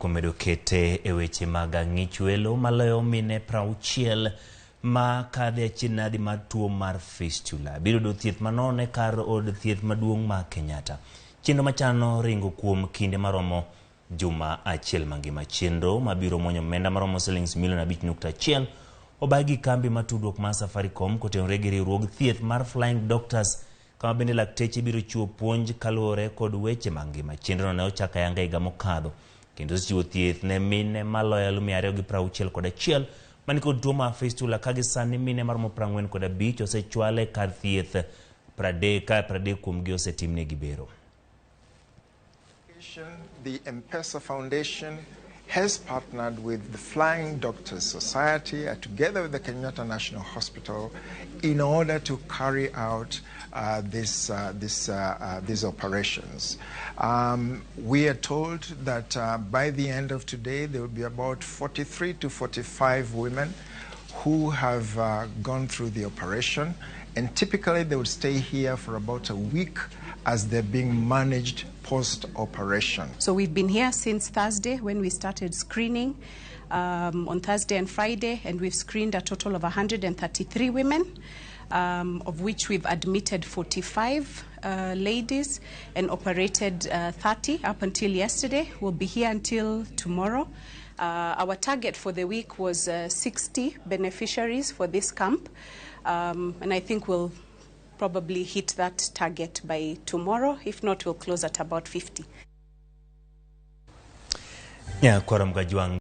Komedo kete e weche mag ng'ich welo maloyo mine 60 ma kadhe chinadi mar tuo mar fistula biro do thieth manone kar od thieth maduong' ma Kenyatta. Chenro machano ringo kuom kinde maromo juma achiel mangima. Chenro mabiro monyo omenda maromo shillings milion 5.1 obagi kambi matudruok mar Safaricom kotenore gi riwruog thieth mar Flying Doctors kama bende lakteche biro chiwo puonj kaluwore kod weche mangima. Chenro ne ochaka yanga higa mokadho kendo chiwo thieth ne mine maloyo 261 mani kod tuo mar fistula ka gisani mine maromo 45 osechwale kar thieth 30 kuom gi osetimne gibero. The M-Pesa Foundation has partnered with the Flying Doctors Society together with the Kenyatta National Hospital in order to carry out these operations. We are told that by the end of today there will be about 43 to 45 women who have gone through the operation, and typically they would stay here for about a week as they're being managed post-operation. So we've been here since Thursday when we started screening on Thursday and Friday, and we've screened a total of 133 women, of which we've admitted 45 ladies and operated 30 up until yesterday. We'll be here until tomorrow. Our target for the week was 60 beneficiaries for this camp, and I think we'll probably hit that target by tomorrow. If not, we'll close at about 50. Yeah,